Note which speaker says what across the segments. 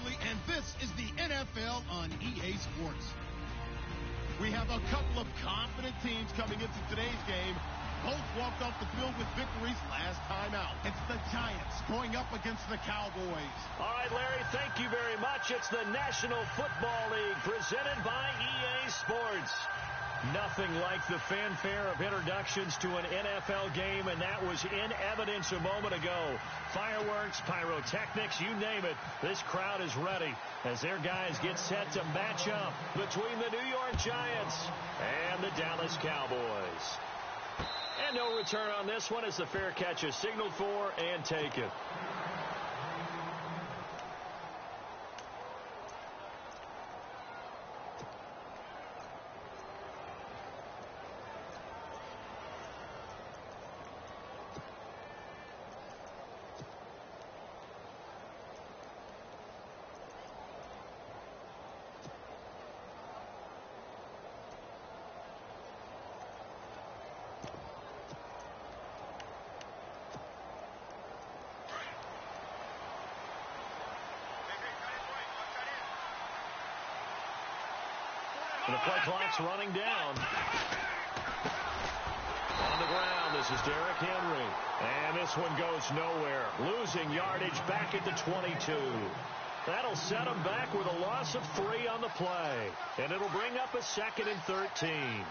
Speaker 1: respectively, and this is the NFL on EA Sports. We have a couple of confident teams coming into today's game. Both walked off the field with victories last time out. It's the Giants going up against the Cowboys.
Speaker 2: All right, Larry, thank you very much. It's the National Football League presented by EA Sports. Nothing like the fanfare of introductions to an NFL game, and that was in evidence a moment ago. Fireworks, pyrotechnics, you name it. This crowd is ready as their guys get set to match up between the New York Giants and the Dallas Cowboys. And no return on this one as the fair catch is signaled for and taken. The play clock's running down. On the ground, this is Derrick Henry. And this one goes nowhere. Losing yardage back at the 22. That'll set him back with a loss of 3 on the play. And it'll bring up a 2nd and 13.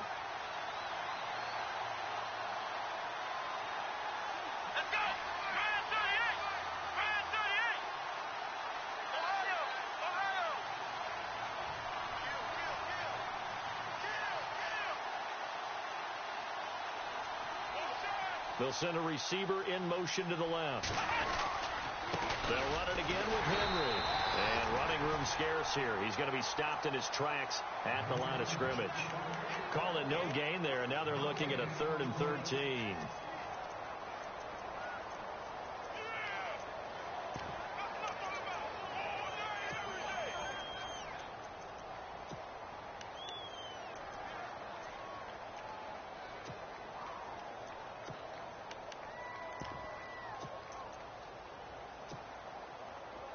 Speaker 2: They'll send a receiver in motion to the left. They'll run it again with Henry. And running room scarce here. He's going to be stopped in his tracks at the line of scrimmage. Call it no gain there, and now they're looking at a 3rd and 13.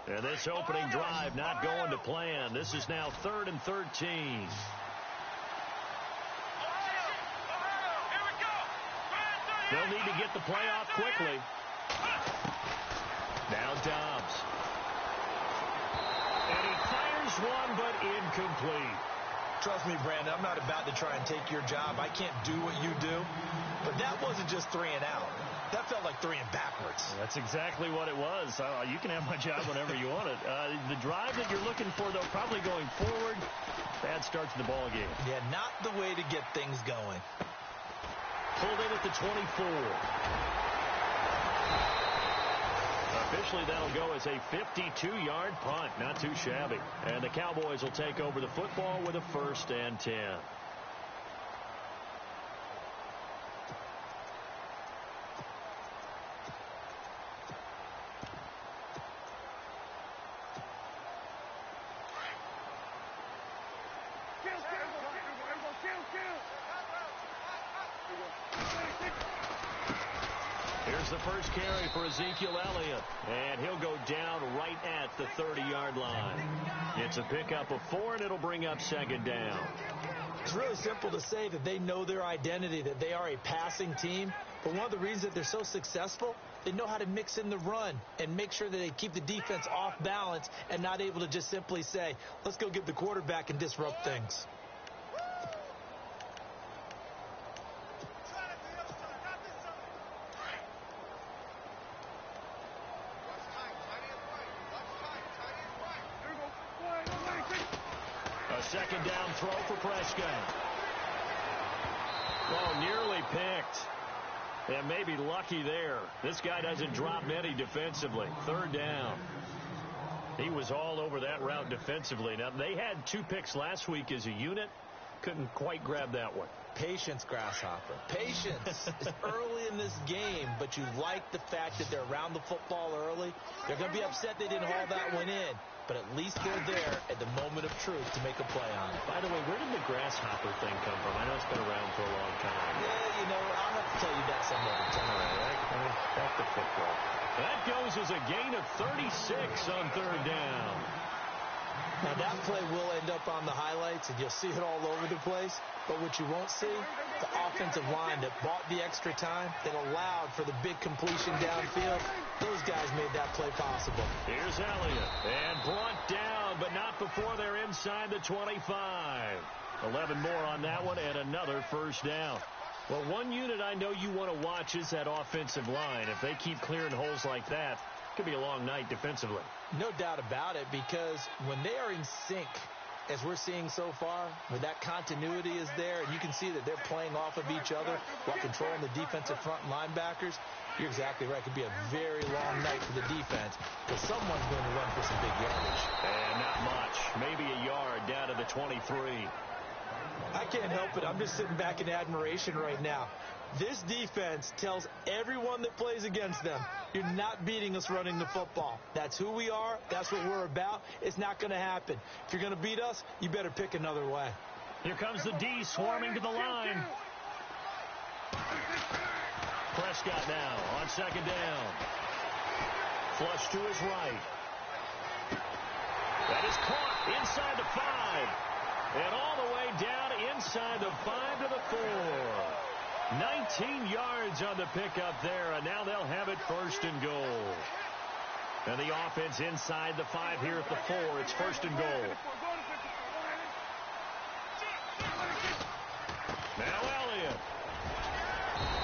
Speaker 2: And this opening drive not going to plan. This is now 3rd and 13. They'll need to get the play off quickly. Now Dobbs. And he fires one, but incomplete.
Speaker 3: Trust me, Brandon, I'm not about to try and take your job. I can't do what you do. But that wasn't just 3 and out. That felt like 3 and backwards.
Speaker 2: That's exactly what it was. You can have my job whenever you want it. The drive that you're looking for, though, probably going forward. Bad start to the ball game.
Speaker 3: Yeah, not the way to get things going.
Speaker 2: Pulled in at the 24. Officially, that'll go as a 52-yard punt. Not too shabby. And the Cowboys will take over the football with a 1st and 10. Here's the first carry for Ezekiel Elliott, and he'll go down right at the 30-yard line. It's a pickup of 4, and it'll bring up 2nd down.
Speaker 3: It's really simple to say that they know their identity, that they are a passing team. But one of the reasons that they're so successful, they know how to mix in the run and make sure that they keep the defense off balance and not able to just simply say, let's go get the quarterback and disrupt things.
Speaker 2: A 2nd down throw for Prescott. Oh, nearly picked. And maybe lucky there. This guy doesn't drop many defensively. 3rd down. He was all over that route defensively. Now, they had 2 picks last week as a unit. Couldn't quite grab that one.
Speaker 3: Patience, Grasshopper. Patience is early in this game, but you like the fact that they're around the football early. They're going to be upset they didn't haul that one in, but at least they're there at the moment of truth to make a play on it.
Speaker 2: By the way, where did the Grasshopper thing come from? I know it's been around for a long time.
Speaker 3: Yeah, you know, I'll have to tell you that some other time.
Speaker 2: Right? Back to football. That goes as a gain of 36 on 3rd down.
Speaker 3: play will end up on the highlights, and you'll see it all over the place. But what you won't see, the offensive line that bought the extra time, that allowed for the big completion downfield, those guys made that play possible.
Speaker 2: Here's Elliott, and brought down, but not before they're inside the 25. 11 more on that one, and another first down. Well, one unit I know you want to watch is that offensive line. If they keep clearing holes like that, it could be a long night defensively.
Speaker 3: No doubt about it, because when they are in sync, as we're seeing so far, where that continuity is there, and you can see that they're playing off of each other while controlling the defensive front linebackers, you're exactly right. It could be a very long night for the defense, because someone's going to run for some big yardage.
Speaker 2: And not much. Maybe a yard down to the 23.
Speaker 3: I can't help it. I'm just sitting back in admiration right now. This defense tells everyone that plays against them, you're not beating us running the football. That's who we are. That's what we're about. It's not going to happen. If you're going to beat us, you better pick another way.
Speaker 2: Here comes the D swarming to the line. Prescott now on second down. Flush to his right. That is caught inside the 5. And all the way down inside the 5 to the 4. 19 yards on the pickup there, and now they'll have it first and goal. And the offense inside the 5 here at the 4. It's first and goal. Now Elliott.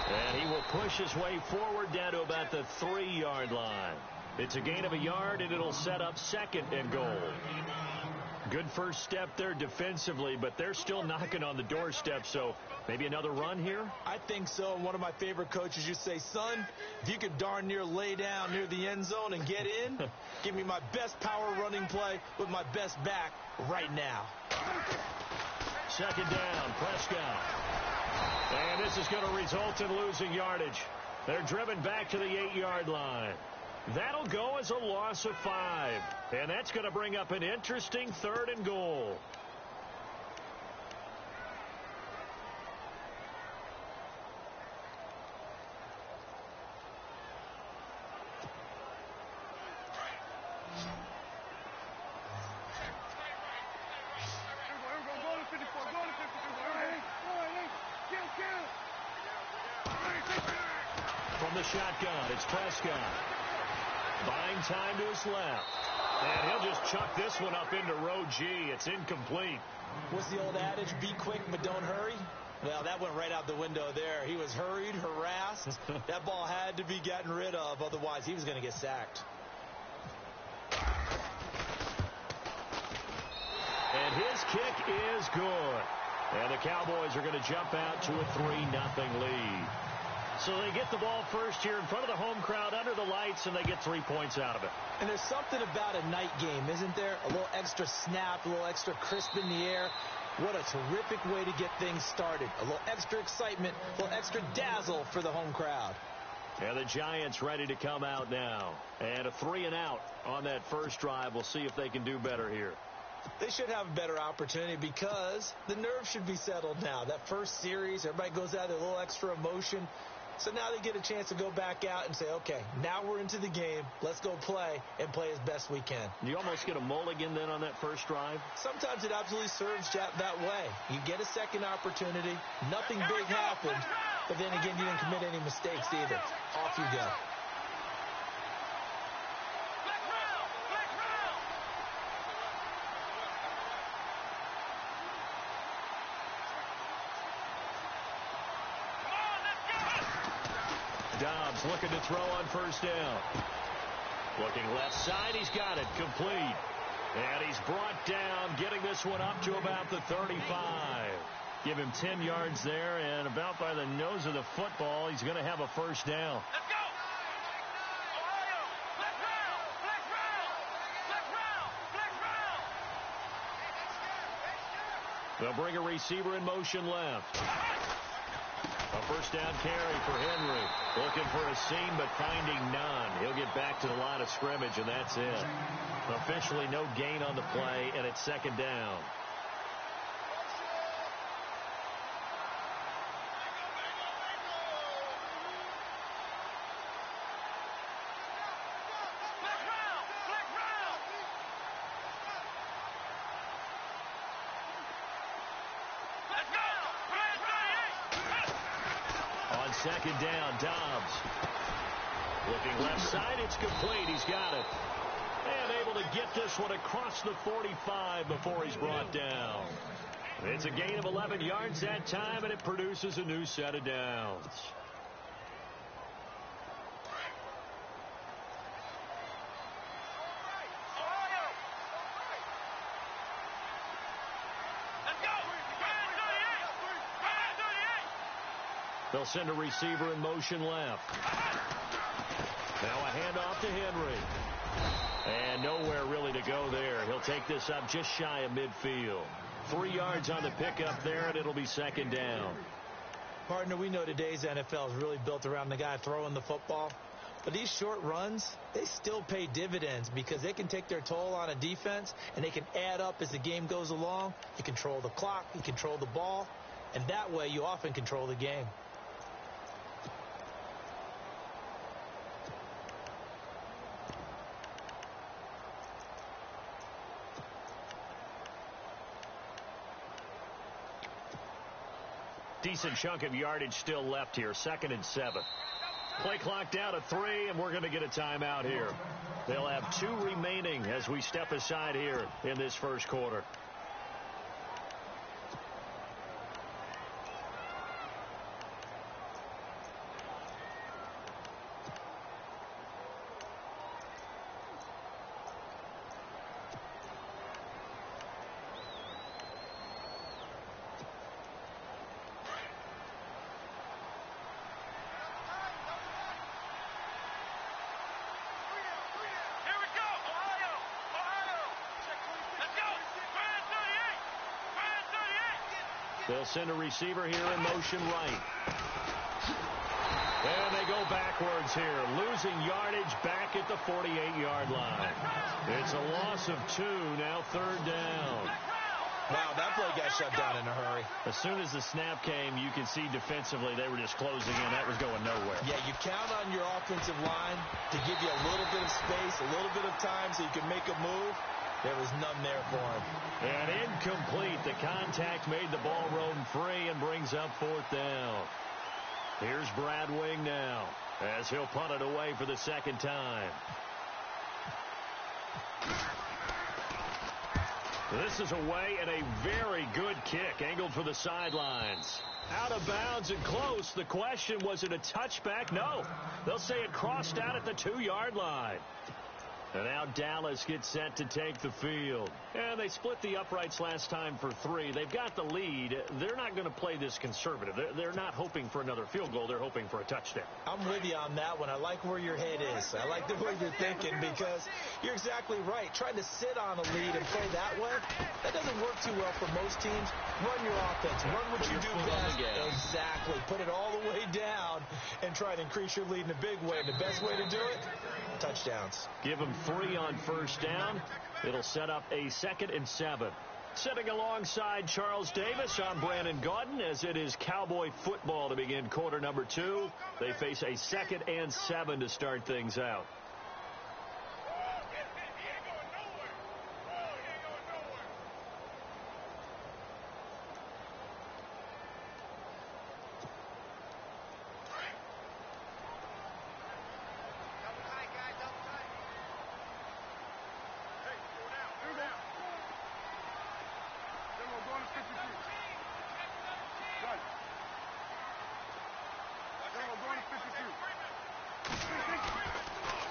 Speaker 2: And he will push his way forward down to about the 3-yard line. It's a gain of a yard, and it'll set up second and goal. Good first step there defensively, but they're still knocking on the doorstep, so maybe another run here?
Speaker 3: I think so. One of my favorite coaches used to say, son, if you could darn near lay down near the end zone and get in, give me my best power running play with my best back right now.
Speaker 2: Second down, Prescott. And this is going to result in losing yardage. They're driven back to the 8-yard line. That'll go as a loss of 5. And that's going to bring up an interesting third and goal. From the shotgun, it's Prescott. Buying time to his left. And he'll just chuck this one up into row G. It's incomplete.
Speaker 3: What's the old adage? Be quick, but don't hurry. Well, that went right out the window there. He was hurried, harassed. That ball had to be gotten rid of. Otherwise, he was going to get sacked.
Speaker 2: And his kick is good. And the Cowboys are going to jump out to a 3-0 lead. So they get the ball first here in front of the home crowd under the lights, and they get 3 points out of it.
Speaker 3: And there's something about a night game, isn't there? A little extra snap, a little extra crisp in the air. What a terrific way to get things started. A little extra excitement, a little extra dazzle for the home crowd.
Speaker 2: And the Giants ready to come out now. And a 3-and-out on that first drive. We'll see if they can do better here.
Speaker 3: They should have a better opportunity because the nerves should be settled now. That first series, everybody goes out with a little extra emotion. So now they get a chance to go back out and say, okay, now we're into the game. Let's go play and play as best we can.
Speaker 2: You almost get a mulligan then on that first drive?
Speaker 3: Sometimes it absolutely serves that way. You get a second opportunity. Nothing big happened. But then again, you didn't commit any mistakes either. Off you go.
Speaker 2: Dobbs looking to throw on first down. Looking left side. He's got it. Complete. And he's brought down, getting this one up to about the 35. Give him 10 yards there, and about by the nose of the football, he's going to have a first down.
Speaker 4: Let's go! Ohio! Flex round! Flex round! Flex round! Flex round!
Speaker 2: They'll bring a receiver in motion left. A first down carry for Henry. Looking for a seam, but finding none. He'll get back to the line of scrimmage, and that's it. Officially no gain on the play, and it's second down. second down. Dobbs looking left side. It's complete. He's got it. And able to get this one across the 45 before he's brought down. It's a gain of 11 yards that time, and it produces a new set of downs. They'll send a receiver in motion left. Now a handoff to Henry. And nowhere really to go there. He'll take this up just shy of midfield. 3 yards on the pickup there, and it'll be second down.
Speaker 3: Partner, we know today's NFL is really built around the guy throwing the football. But these short runs, they still pay dividends because they can take their toll on a defense, and they can add up as the game goes along. You control the clock, you control the ball, and that way you often control the game.
Speaker 2: Decent chunk of yardage still left here. 2nd and 7. Play clock down to 3, and we're going to get a timeout here. They'll have 2 remaining as we step aside here in this first quarter. They'll send a receiver here in motion right. And they go backwards here, losing yardage back at the 48-yard line. It's a loss of 2, now 3rd down.
Speaker 3: Wow, that play got shut down in a hurry.
Speaker 2: As soon as the snap came, you could see defensively they were just closing in. That was going nowhere.
Speaker 3: Yeah, you count on your offensive line to give you a little bit of space, a little bit of time so you can make a move. There was none there for him.
Speaker 2: And incomplete. The contact made the ball roam free and brings up 4th down. Here's Brad Wing now as he'll punt it away for the 2nd time. This is away and a very good kick angled for the sidelines. Out of bounds and close. The question, was it a touchback? No. They'll say it crossed out at the 2-yard line. And now Dallas gets set to take the field. And they split the uprights last time for 3. They've got the lead. They're not going to play this conservative. They're not hoping for another field goal. They're hoping for a touchdown.
Speaker 3: I'm with you on that one. I like where your head is. I like the way you're thinking because you're exactly right. Trying to sit on a lead and play that way, that doesn't work too well for most teams. Run your offense. Run what you do best. Exactly. Put it all the way down and try to increase your lead in a big way. And the best way to do it, touchdowns.
Speaker 2: Give them 3 on 1st down. It'll set up a 2nd and 7. Sitting alongside Charles Davis, I'm Brandon Gaudin as it is Cowboy football to begin quarter number 2. They face a 2nd and 7 to start things out.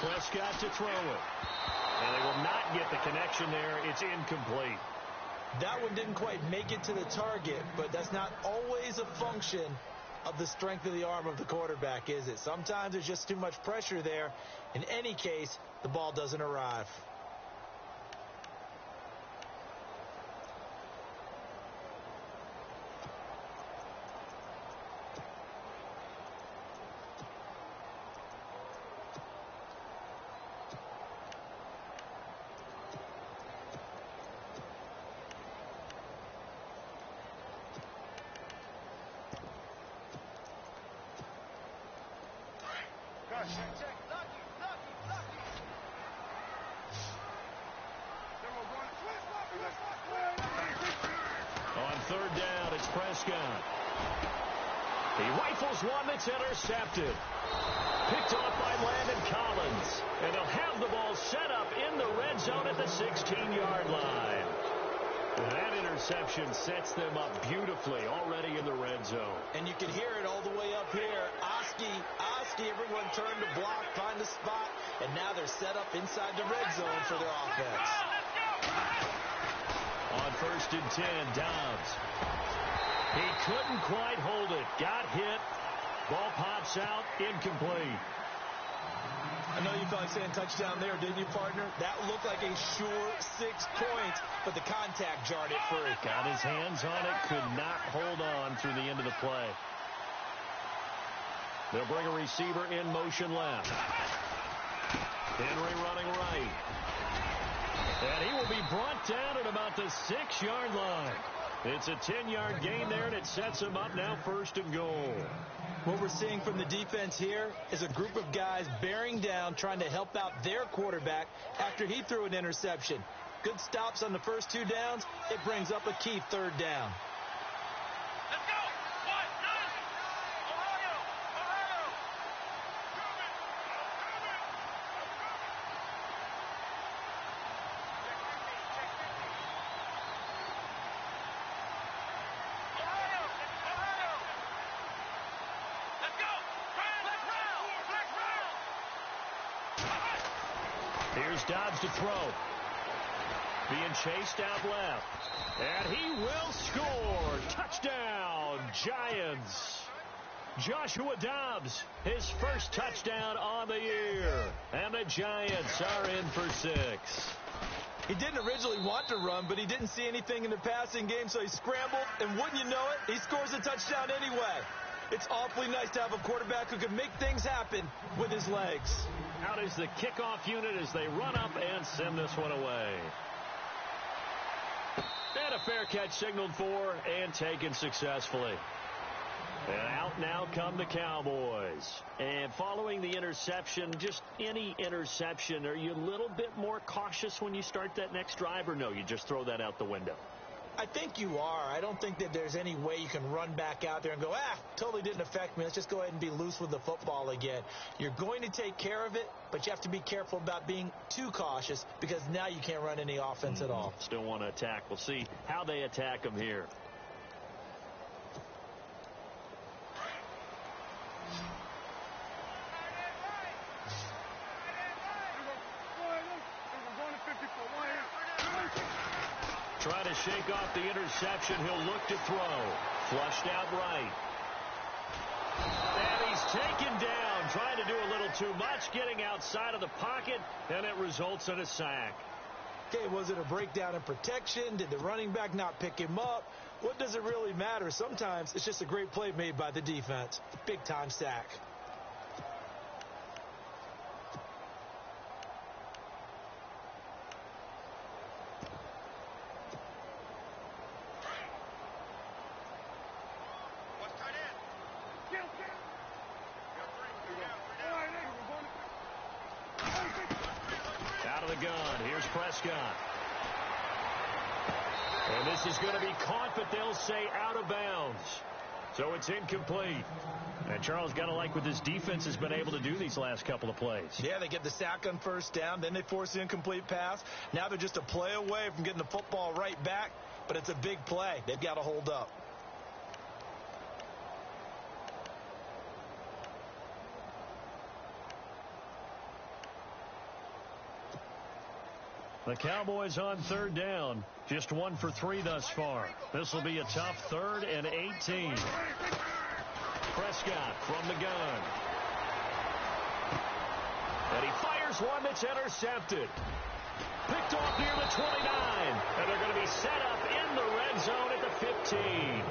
Speaker 2: Prescott to throw it. And they will not get the connection there. It's incomplete.
Speaker 3: That one didn't quite make it to the target, but that's not always a function of the strength of the arm of the quarterback, is it? Sometimes there's just too much pressure there. In any case, the ball doesn't arrive.
Speaker 2: On 3rd down, it's Prescott. He rifles one that's intercepted. Picked off by Landon Collins. And they'll have the ball set up in the red zone at the 16-yard line. And that interception sets them up beautifully already in the red zone.
Speaker 3: And you can hear it all the way up here. Oski, everyone turned to block, find the spot, and now they're set up inside the red zone for their offense.
Speaker 2: On 1st and 10, Dobbs. He couldn't quite hold it. Got hit. Ball pops out, incomplete.
Speaker 3: I know you felt like saying touchdown there, didn't you, partner? That looked like a sure 6 points, but the contact jarred it free.
Speaker 2: Got his hands on it, could not hold on through the end of the play. They'll bring a receiver in motion left. Henry running right. And he will be brought down at about the 6-yard line. It's a 10-yard gain there, and it sets him up now 1st and goal.
Speaker 3: What we're seeing from the defense here is a group of guys bearing down, trying to help out their quarterback after he threw an interception. Good stops on the first 2 downs. It brings up a key 3rd down.
Speaker 4: Let's go! 1-9! Ohio! Let's go!
Speaker 2: Here's Dobbs to throw. Being chased out left. And he will score. Touchdown, Giants. Joshua Dobbs, his first touchdown on the year. And the Giants are in for 6.
Speaker 3: He didn't originally want to run, but he didn't see anything in the passing game, so he scrambled, and wouldn't you know it, he scores a touchdown anyway. It's awfully nice to have a quarterback who can make things happen with his legs.
Speaker 2: Out is the kickoff unit as they run up and send this one away. And a fair catch signaled for and taken successfully. And out now come the Cowboys. And following the interception, just any interception, are you a little bit more cautious when you start that next drive, or no, you just throw that out the window?
Speaker 3: I think you are. I don't think that there's any way you can run back out there and go, totally didn't affect me. Let's just go ahead and be loose with the football again. You're going to take care of it, but you have to be careful about being too cautious because now you can't run any offense at all.
Speaker 2: Still want to attack. We'll see how they attack them here. Trying to shake off the interception. He'll look to throw. Flushed out right. And he's taken down. Trying to do a little too much. Getting outside of the pocket. And it results in a sack.
Speaker 3: Okay, was it a breakdown in protection? Did the running back not pick him up? What does it really matter? Sometimes it's just a great play made by the defense. Big-time sack.
Speaker 2: Out of the gun. Here's Prescott. And this is going to be caught, but they'll say out of bounds. So it's incomplete. And Charles, got to like what this defense has been able to do these last couple of plays.
Speaker 3: Yeah, they get the sack on 1st down. Then they force the incomplete pass. Now they're just a play away from getting the football right back. But it's a big play. They've got to hold up.
Speaker 2: The Cowboys on 3rd down. Just 1 for 3 thus far. This will be a tough 3rd and 18. Prescott from the gun. And he fires one that's intercepted. Picked off near the 29. And they're going to be set up in the red zone at the 15.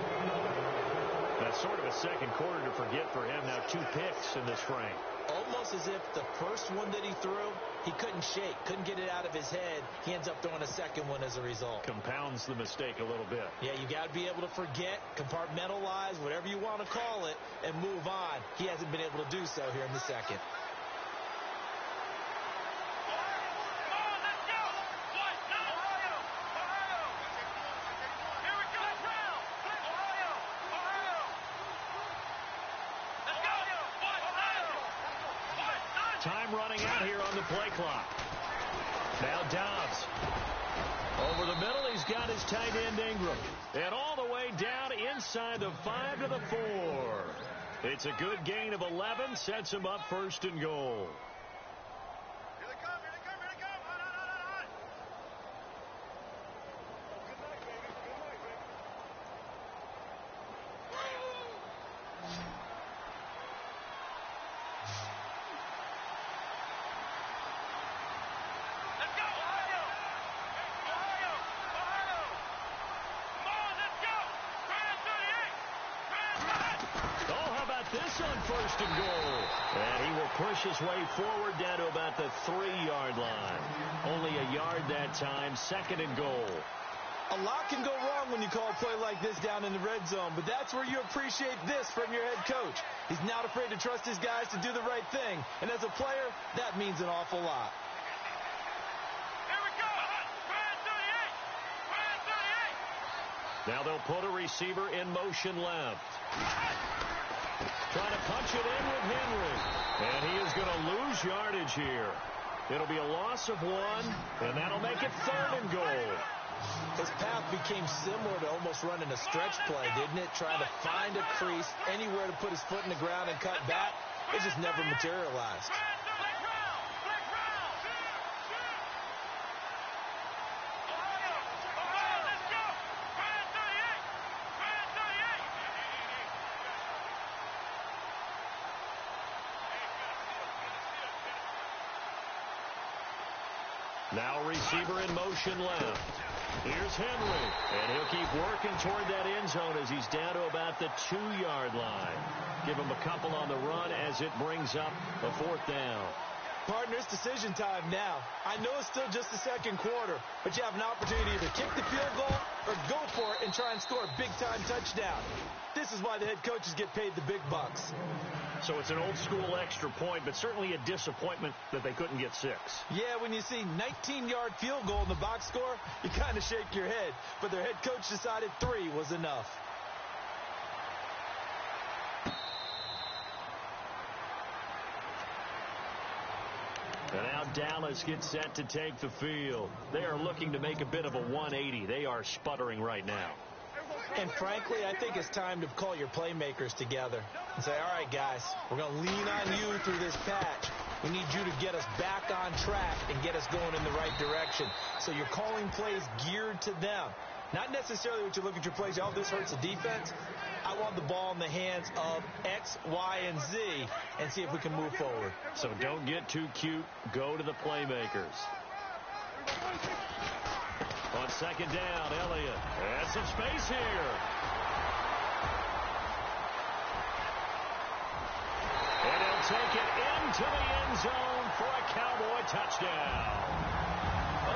Speaker 2: That's sort of a second quarter to forget for him. Now 2 picks in this frame.
Speaker 3: Almost as if the first one that he threw, he couldn't shake, couldn't get it out of his head. He ends up throwing a second one as a result.
Speaker 2: Compounds the mistake a little bit.
Speaker 3: Yeah, you got to be able to forget, compartmentalize, whatever you want to call it, and move on. He hasn't been able to do so here in the second.
Speaker 2: Time running out here on the play clock. Now Dobbs. Over the middle, he's got his tight end Ingram. And all the way down inside the 5 to the 4. It's a good gain of 11. Sets him up 1st and goal.
Speaker 4: Here they come, here they come, here they come. Hot. Good night, baby. Good night, baby. Let's go, Ohio! Ohio! Ohio! Come on, let's go! Grand 38! Grand 5!
Speaker 2: Oh, how about this on 1st and goal? And he will push his way forward down to about the 3-yard line. Only a yard that time. 2nd and goal.
Speaker 3: A lot can go wrong when you call a play like this down in the red zone, but that's where you appreciate this from your head coach. He's not afraid to trust his guys to do the right thing, and as a player, that means an awful lot.
Speaker 4: Here we go! Grand 38! Grand 38!
Speaker 2: Now they'll put a receiver in motion left. Trying to punch it in with Henry. And he is going to lose yardage here. It'll be a loss of 1, and that'll make it 3rd and goal.
Speaker 3: His path became similar to almost running a stretch play, didn't it? Trying to find a crease, anywhere to put his foot in the ground and cut back. It just never materialized.
Speaker 2: Now receiver in motion left. Here's Henry, and he'll keep working toward that end zone as he's down to about the 2-yard line. Give him a couple on the run as it brings up a 4th down.
Speaker 3: Partner, it's decision time now. I know it's still just the 2nd quarter, but you have an opportunity to either kick the field goal or go for it and try and score a big-time touchdown. This is why the head coaches get paid the big bucks.
Speaker 2: So it's an old-school extra point, but certainly a disappointment that they couldn't get 6.
Speaker 3: Yeah, when you see 19-yard field goal in the box score, you kind of shake your head. But their head coach decided 3 was enough.
Speaker 2: And now Dallas gets set to take the field. They are looking to make a bit of a 180. They are sputtering right now.
Speaker 3: And frankly, I think it's time to call your playmakers together and say, all right, guys, we're going to lean on you through this patch. We need you to get us back on track and get us going in the right direction. So you're calling plays geared to them. Not necessarily what you look at your plays, oh, this hurts the defense. I want the ball in the hands of X, Y, and Z and see if we can move forward.
Speaker 2: So don't get too cute. Go to the playmakers. On 2nd down, Elliott has some space here. And he'll take it into the end zone for a Cowboy touchdown.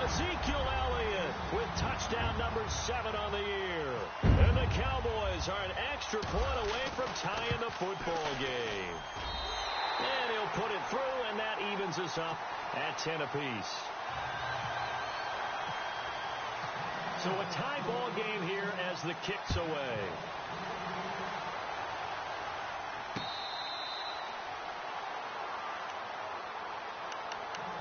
Speaker 2: Ezekiel Elliott with touchdown number 7 on the year. And the Cowboys are an extra point away from tying the football game. And he'll put it through, and that evens us up at 10 apiece. So a tie ball game here as the kick's away.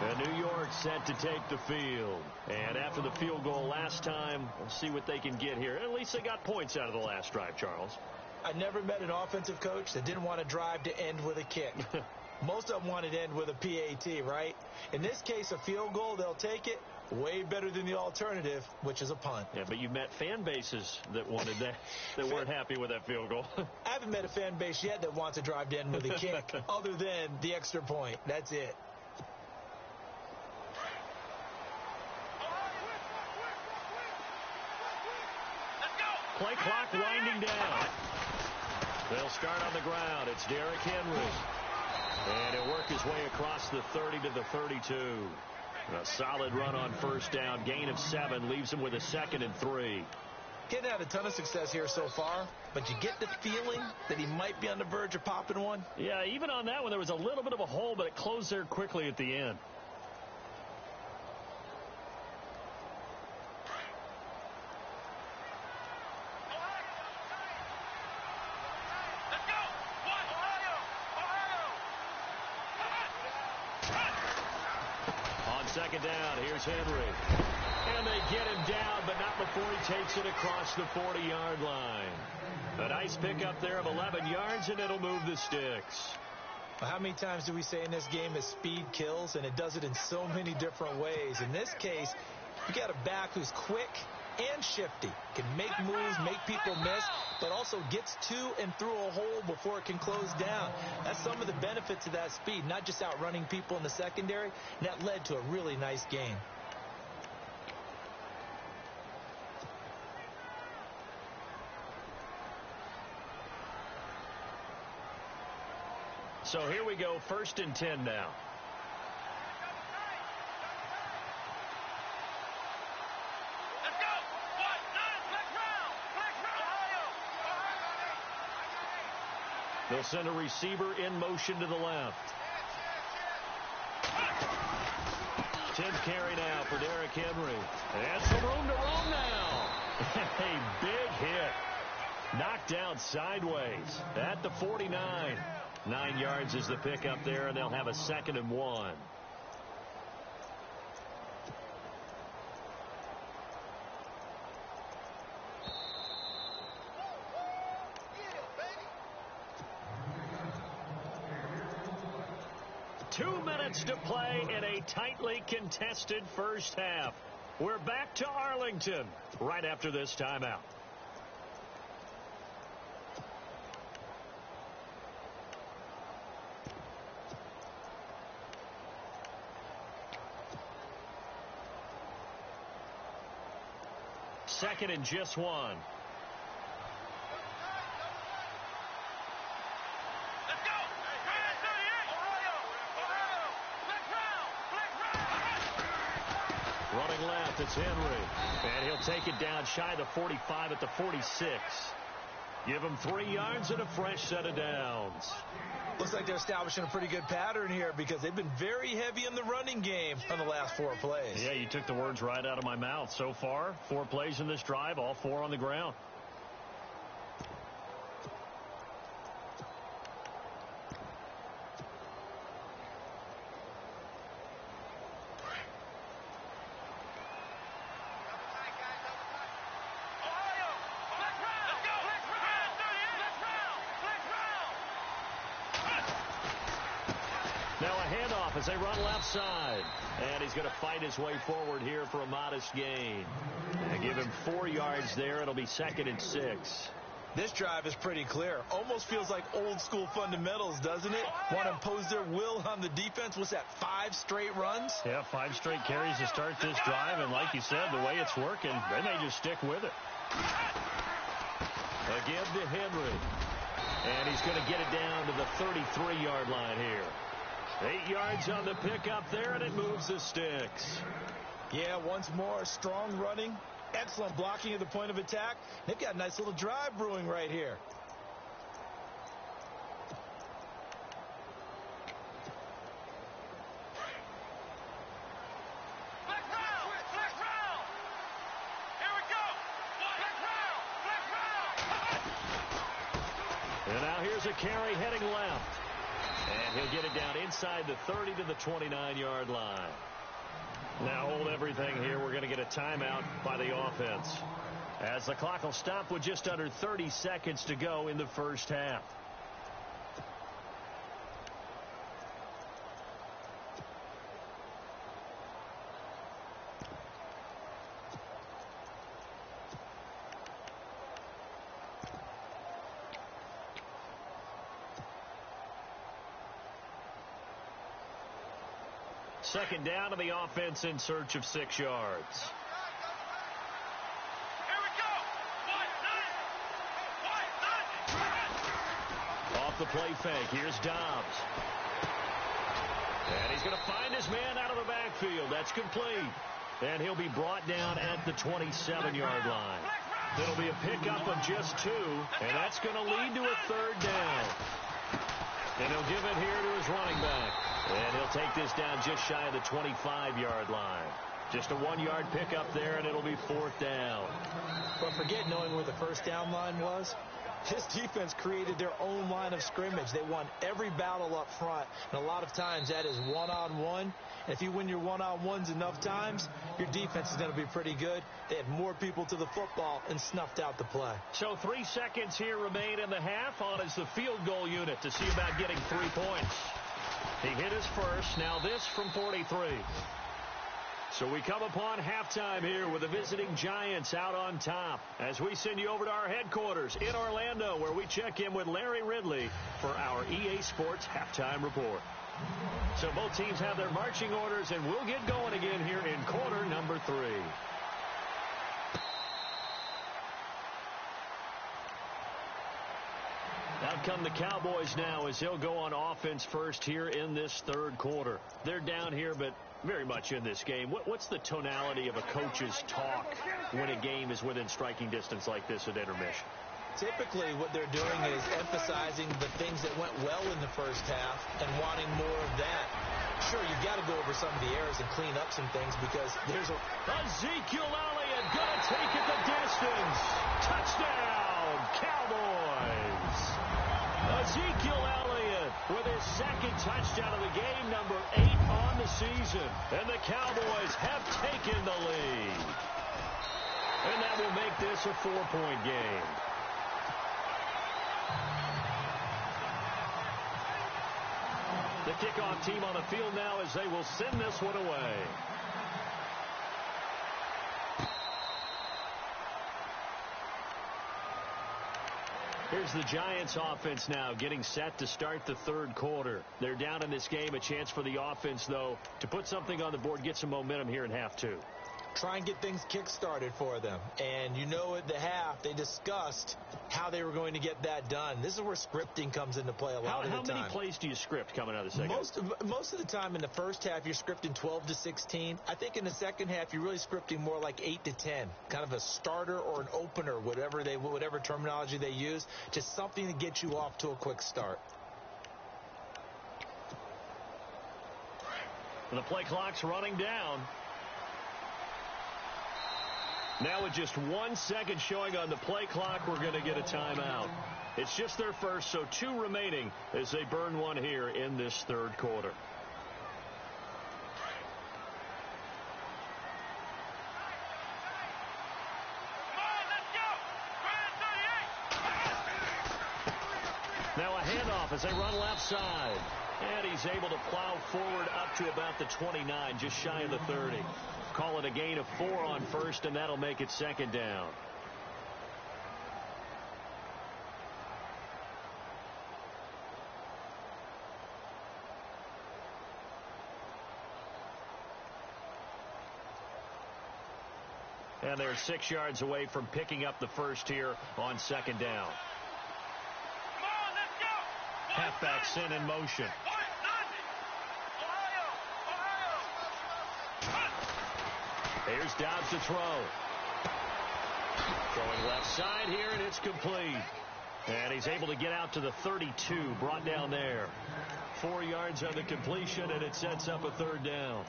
Speaker 2: And New York set to take the field. And after the field goal last time, we'll see what they can get here. At least they got points out of the last drive, Charles.
Speaker 3: I never met an offensive coach that didn't want to drive to end with a kick. Most of them wanted to end with a PAT, right? In this case, a field goal, they'll take it. Way better than the alternative, which is a punt.
Speaker 2: Yeah, but you've met fan bases that wanted that, that weren't happy with that field goal.
Speaker 3: I haven't met a fan base yet that wants to drive to end with a kick, other than the extra point. That's it.
Speaker 2: Play clock winding down. They'll start on the ground. It's Derrick Henry. And he'll work his way across the 30 to the 32. A solid run on 1st down. Gain of 7 leaves him with a 2nd and 3.
Speaker 3: He hadn't had a ton of success here so far, but you get the feeling that he might be on the verge of popping one.
Speaker 2: Yeah, even on that one, there was a little bit of a hole, but it closed there quickly at the end. Second down. Here's Henry. And they get him down, but not before he takes it across the 40-yard line. A nice pickup there of 11 yards, and it'll move the sticks.
Speaker 3: Well, how many times do we say in this game that speed kills, and it does it in so many different ways? In this case, you got a back who's quick and shifty, can make moves, make people miss, but also gets to and through a hole before it can close down. That's some of the benefits of that speed, not just outrunning people in the secondary. And that led to a really nice game.
Speaker 2: So here we go, 1st and 10 now.
Speaker 4: Let's go. One, nine, flex round.
Speaker 2: They'll send a receiver in motion to the left. 10th carry now for Derrick Henry. And some room to roam now. A big hit. Knocked down sideways at the 49. 9 yards is the pickup there, and they'll have a 2nd and 1. Two minutes to play in a tightly contested first half. We're back to Arlington right after this timeout. Second and just 1.
Speaker 4: Let's go. 38. Ohio. Flex round.
Speaker 2: Running left, it's Henry. And he'll take it down shy of the 45 at the 46. Give him 3 yards and a fresh set of downs.
Speaker 3: Looks like they're establishing a pretty good pattern here because they've been very heavy in the running game on the last 4 plays.
Speaker 2: Yeah, you took the words right out of my mouth. So far, 4 plays in this drive, all 4 on the ground. As they run left side. And he's going to fight his way forward here for a modest gain. And give him 4 yards there. It'll be 2nd and 6.
Speaker 3: This drive is pretty clear. Almost feels like old school fundamentals, doesn't it? Want to impose their will on the defense. What's that, 5 straight runs?
Speaker 2: Yeah, 5 straight carries to start this drive. And like you said, the way it's working, they may just stick with it. Again to Henry. And he's going to get it down to the 33-yard line here. 8 yards on the pickup there, and it moves the sticks.
Speaker 3: Yeah, once more, strong running, excellent blocking at the point of attack. They've got a nice little drive brewing right here.
Speaker 4: Flex round. Flex round. Here we go. Flex round. Flex round.
Speaker 2: And now here's a carry heading left. And he'll get it down inside the 30 to the 29-yard line. Now hold everything here. We're going to get a timeout by the offense, as the clock will stop with just under 30 seconds to go in the first half. Second down to the offense in search of 6 yards.
Speaker 4: Here we go.
Speaker 2: Off the play fake, here's Dobbs. And he's going to find his man out of the backfield. That's complete. And he'll be brought down at the 27-yard line. It'll be a pickup of just 2, and that's going to lead to a 3rd down. And he'll give it here to his running back. And he'll take this down just shy of the 25-yard line. Just a 1-yard pickup there, and it'll be 4th down.
Speaker 3: But forget knowing where the first down line was. His defense created their own line of scrimmage. They won every battle up front, and a lot of times that is one-on-one. And if you win your one-on-ones enough times, your defense is going to be pretty good. They had more people to the football and snuffed out the play.
Speaker 2: So 3 seconds here remain in the half. On is the field goal unit to see about getting 3 points. He hit his first. Now this from 43. So we come upon halftime here with the visiting Giants out on top as we send you over to our headquarters in Orlando, where we check in with Larry Ridley for our EA Sports Halftime Report. So both teams have their marching orders, and we'll get going again here in quarter number 3. Out come the Cowboys now as they'll go on offense first here in this third quarter. They're down here, but very much in this game. What's the tonality of a coach's talk when a game is within striking distance like this at intermission?
Speaker 3: Typically, what they're doing is emphasizing the things that went well in the first half and wanting more of that. Sure, you've got to go over some of the errors and clean up some things because there's a...
Speaker 2: Ezekiel Elliott going to take it the distance. Touchdown, Cowboys. Ezekiel Elliott with his second touchdown of the game, number 8 on the season. And the Cowboys have taken the lead. And that will make this a 4-point game. The kickoff team on the field now as they will send this one away. Here's the Giants offense now getting set to start the third quarter. They're down in this game. A chance for the offense, though, to put something on the board, get some momentum here in half 2.
Speaker 3: Try and get things kick-started for them. And you know at the half, they discussed how they were going to get that done. This is where scripting comes into play a lot of the time.
Speaker 2: How many plays do you script coming out of the second?
Speaker 3: Most of the time in the first half, you're scripting 12 to 16. I think in the second half, you're really scripting more like 8 to 10. Kind of a starter or an opener, whatever terminology they use. Just something to get you off to a quick start.
Speaker 2: And the play clock's running down. Now with just 1 second showing on the play clock, we're going to get a timeout. It's just their first, so 2 remaining as they burn one here in this third quarter. Now a handoff as they run left side. And he's able to plow forward up to about the 29, just shy of the 30. Call it a gain of 4 on first, and that'll make it second down. And they're 6 yards away from picking up the first here on second down. Halfback sent in motion. Here's Dobbs to throw. Throwing left side here, and it's complete. And he's able to get out to the 32, brought down there. 4 yards on the completion, and it sets up a third down.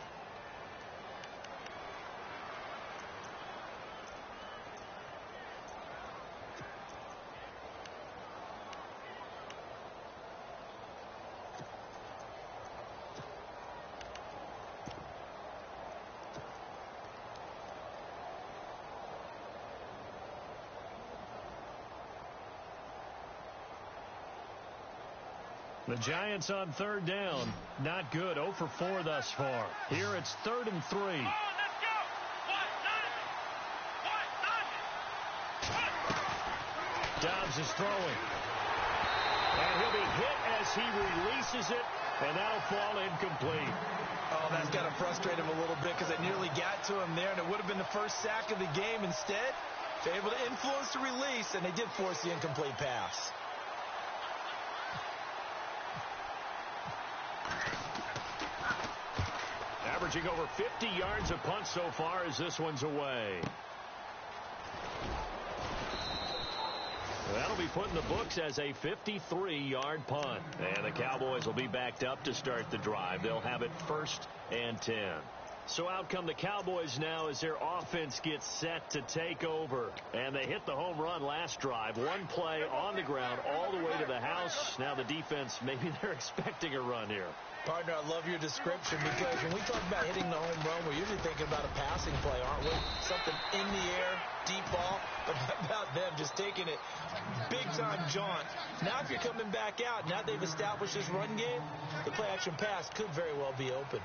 Speaker 2: The Giants on third down. Not good. 0 for 4 thus far. Here it's 3rd and 3. Dobbs is throwing. And he'll be hit as he releases it, and that'll fall incomplete.
Speaker 3: Oh, that's got to frustrate him a little bit because it nearly got to him there, and it would have been the first sack of the game. Instead, they're able to influence the release, and they did force the incomplete pass.
Speaker 2: Averaging over 50 yards a punt so far as this one's away. That'll be put in the books as a 53-yard punt. And the Cowboys will be backed up to start the drive. They'll have it 1st and 10. So out come the Cowboys now as their offense gets set to take over. And they hit the home run last drive. One play on the ground all the way to the house. Now the defense, maybe they're expecting a run here.
Speaker 3: Partner, I love your description because when we talk about hitting the home run, we're usually thinking about a passing play, aren't we? Something in the air, deep ball. But how about them just taking it big-time jaunt? Now if you're coming back out, now they've established this run game, the play-action pass could very well be open.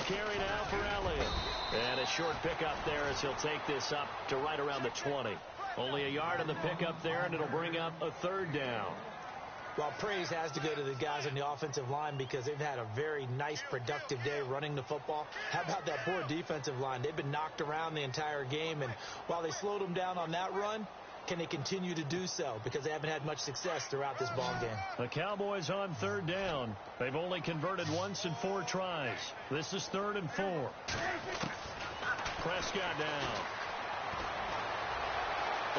Speaker 2: Carry now for Elliott. And a short pickup there as he'll take this up to right around the 20. Only a yard on the pickup there, and it'll bring up a third down.
Speaker 3: Well, praise has to go to the guys on the offensive line because they've had a very nice, productive day running the football. How about that poor defensive line? They've been knocked around the entire game, and while they slowed them down on that run, can they continue to do so? Because they haven't had much success throughout this ball game.
Speaker 2: The Cowboys on third down. They've only converted once in 4 tries. This is 3rd and 4. Prescott down.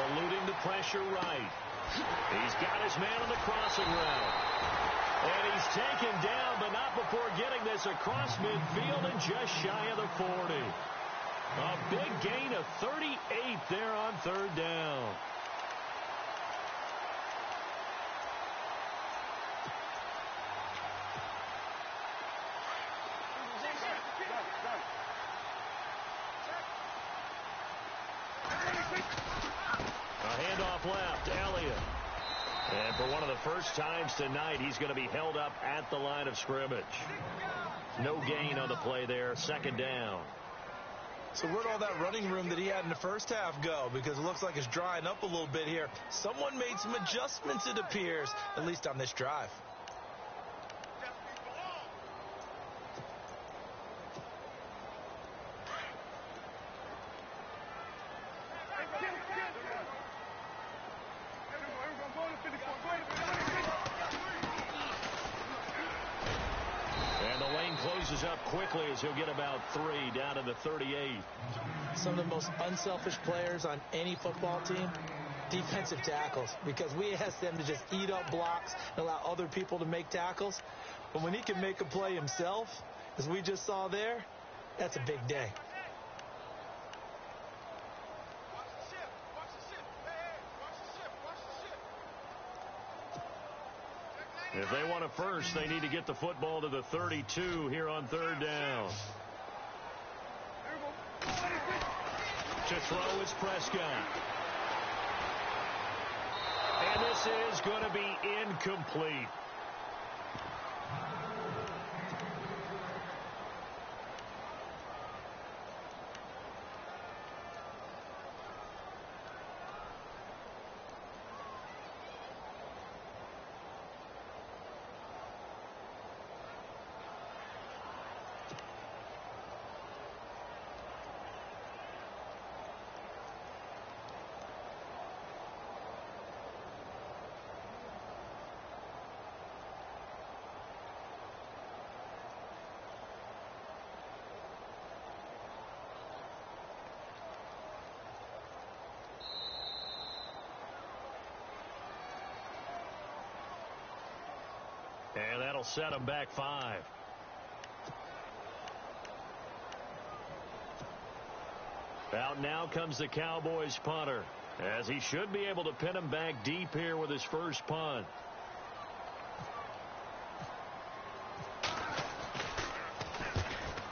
Speaker 2: Eluding the pressure right. He's got his man on the crossing route. And he's taken down, but not before getting this across midfield and just shy of the 40. A big gain of 38 there on third down. Handoff left, Elliott. And for one of the first times tonight, he's going to be held up at the line of scrimmage. No gain on the play there, 2nd down.
Speaker 3: So where'd all that running room that he had in the first half go? Because it looks like it's drying up a little bit here. Someone made some adjustments, it appears, at least on this drive.
Speaker 2: And the lane closes up quickly as he'll get about 3 down to the 38.
Speaker 3: Some of the most unselfish players on any football team, defensive tackles, because we ask them to just eat up blocks and allow other people to make tackles. But when he can make a play himself, as we just saw there, that's a big day.
Speaker 2: If they want a first, they need to get the football to the 32 here on third down. To throw is Prescott. And this is going to be incomplete. And that'll set them back 5. Out now comes the Cowboys punter, as he should be able to pin him back deep here with his first punt.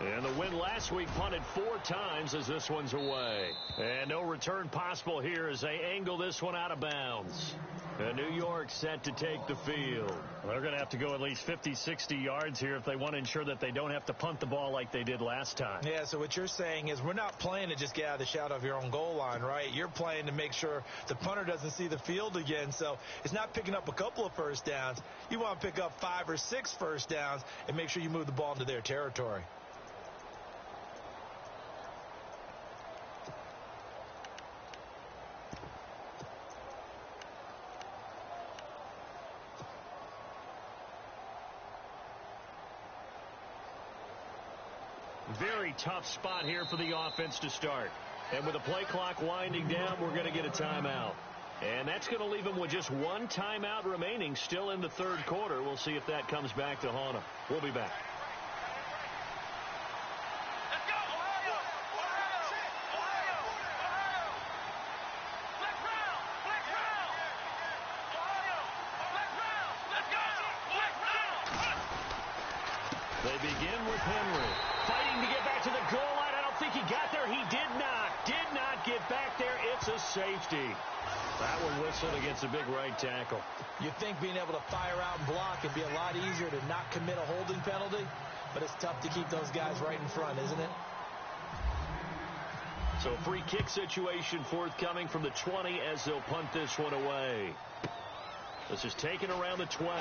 Speaker 2: And the win last week punted 4 times as this one's away. And no return possible here as they angle this one out of bounds. New York set to take the field. They're going to have to go at least 50, 60 yards here if they want to ensure that they don't have to punt the ball like they did last time.
Speaker 3: Yeah, so what you're saying is we're not playing to just get out of the shadow of your own goal line, right? You're playing to make sure the punter doesn't see the field again. So it's not picking up a couple of first downs. You want to pick up 5 or 6 first downs and make sure you move the ball into their territory.
Speaker 2: Very tough spot here for the offense to start. And with the play clock winding down, we're going to get a timeout. And that's going to leave them with just one timeout remaining still in the third quarter. We'll see if that comes back to haunt them. We'll be back.
Speaker 4: Let's go, Ohio! Ohio! Ohio! Ohio! Flex round! Flex round! Ohio! Flex round! Let's go! Flex round!
Speaker 2: They begin with Henry. Fighting to get back to the goal line. I don't think he got there. He did not. Did not get back there. It's a safety. That one whistled against a big right tackle.
Speaker 3: You think being able to fire out and block would be a lot easier to not commit a holding penalty, but it's tough to keep those guys right in front, isn't it?
Speaker 2: So free kick situation forthcoming from the 20 as they'll punt this one away. This is taken around the 12.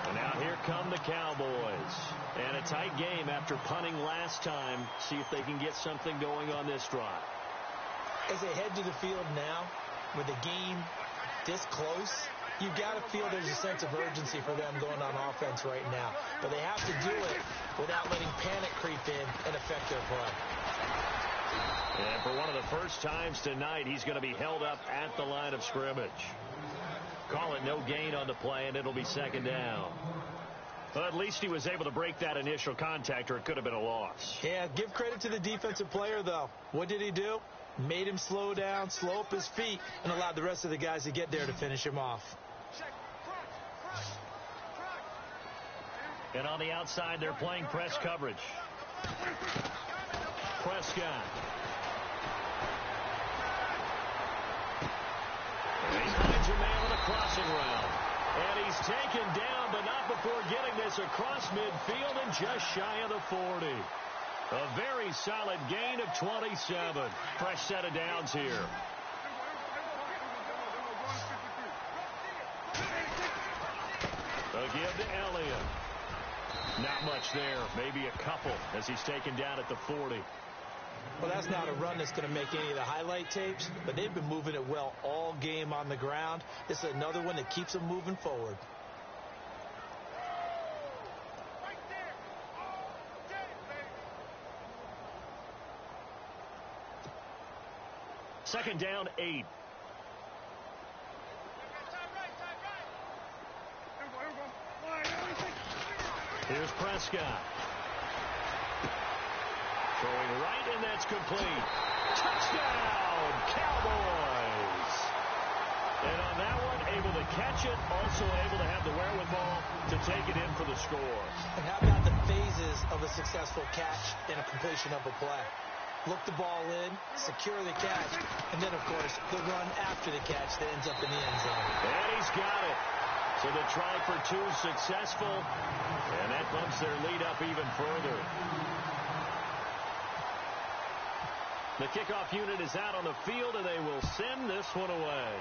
Speaker 2: And now here come the Cowboys. And a tight game after punting last time. See if they can get something going on this drive.
Speaker 3: As they head to the field now, with the game this close, you've got to feel there's a sense of urgency for them going on offense right now. But they have to do it without letting panic creep in and affect their play.
Speaker 2: And for one of the first times tonight, he's going to be held up at the line of scrimmage. Call it no gain on the play, and it'll be second down. Well, at least he was able to break that initial contact, or it could have been a loss.
Speaker 3: Yeah, give credit to the defensive player, though. What did he do? Made him slow down, slow up his feet, and allowed the rest of the guys to get there to finish him off.
Speaker 2: And on the outside, they're playing press coverage. Prescott. He finds a man on the crossing route. And he's taken down, but not before getting this across midfield and just shy of the 40. A very solid gain of 27. Fresh set of downs here. A give to Elliott. Not much there. Maybe a couple as he's taken down at the 40.
Speaker 3: Well, that's not a run that's going to make any of the highlight tapes, but they've been moving it well all game on the ground. This is another one that keeps them moving forward.
Speaker 2: Second down, 8. Here's Prescott. Throwing right, and that's complete. Touchdown, Cowboys! And on that one, able to catch it, also able to have the wherewithal to take it in for the score.
Speaker 3: And how about the phases of a successful catch and a completion of a play? Look the ball in, secure the catch, and then, of course, the run after the catch that ends up in the end zone.
Speaker 2: And he's got it. So the try for 2 successful, and that bumps their lead up even further. The kickoff unit is out on the field, and they will send this one away.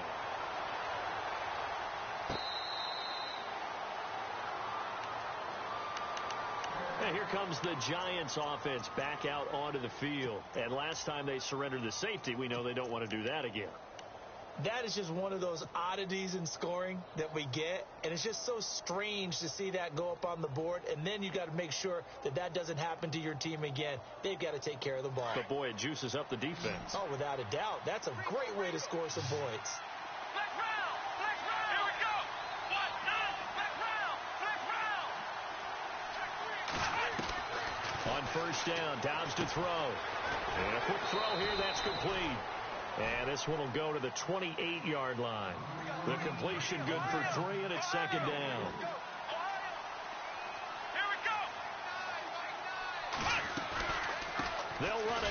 Speaker 2: And here comes the Giants offense back out onto the field. And last time they surrendered the safety, we know they don't want to do that again.
Speaker 3: That is just one of those oddities in scoring that we get, and it's just so strange to see that go up on the board, and then you got to make sure that that doesn't happen to your team again. They've got to take care of the ball.
Speaker 2: But, boy, it juices up the defense.
Speaker 3: Oh, without a doubt. That's a great way to score some points.
Speaker 4: Flex round! Flex round! Here we go! What? No! Flex round! Flex round!
Speaker 2: On first down, Downs to throw. And a quick throw here, that's complete. And this one will go to the 28-yard line. The completion good for 3, and it's second down.
Speaker 4: Here we go!
Speaker 2: They'll run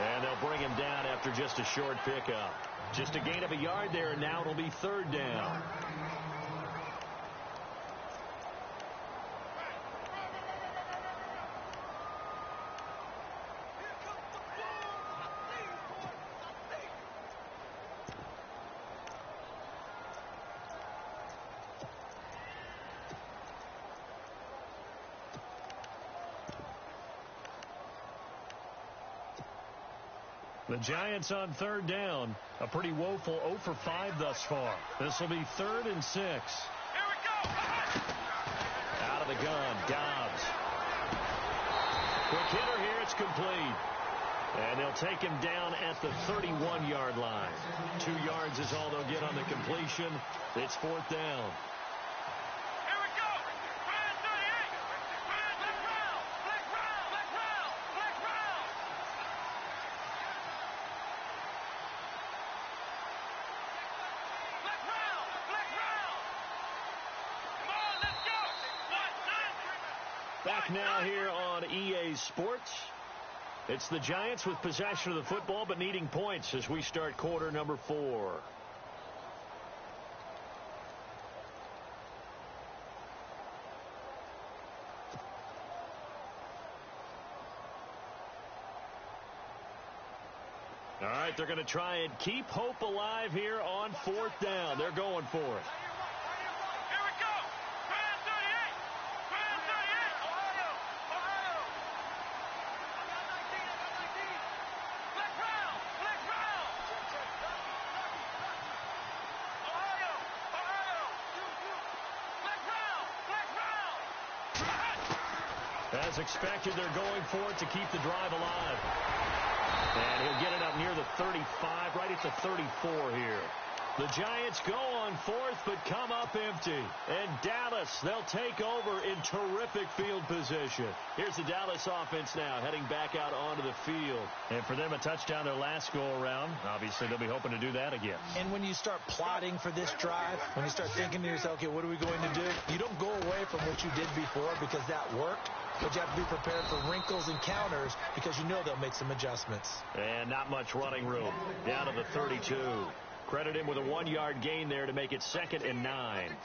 Speaker 2: And they'll bring him down after just a short pickup. Just a gain of a yard there, and now it'll be third down. The Giants on third down. A pretty woeful 0 for 5 thus far. This will be 3rd and 6.
Speaker 4: Here we go.
Speaker 2: Out of the gun, Dobbs. Quick hitter here, it's complete. And they'll take him down at the 31-yard line. 2 yards is all they'll get on the completion. It's 4th down. Back now here on EA Sports. It's the Giants with possession of the football but needing points as we start quarter number 4. All right, they're going to try and keep hope alive here on 4th down. They're going for it. As expected, they're going for it to keep the drive alive. And he'll get it up near the 35, right at the 34 here. The Giants go on 4th, but come up empty. And Dallas, they'll take over in terrific field position. Here's the Dallas offense now, heading back out onto the field. And for them, a touchdown their last go-around. Obviously, they'll be hoping to do that again.
Speaker 3: And when you start plotting for this drive, when you start thinking to yourself, okay, what are we going to do? You don't go away from what you did before because that worked. But you have to be prepared for wrinkles and counters because you know they'll make some adjustments.
Speaker 2: And not much running room. Down to the 32. Credit him with a 1-yard gain there to make it 2nd and 9.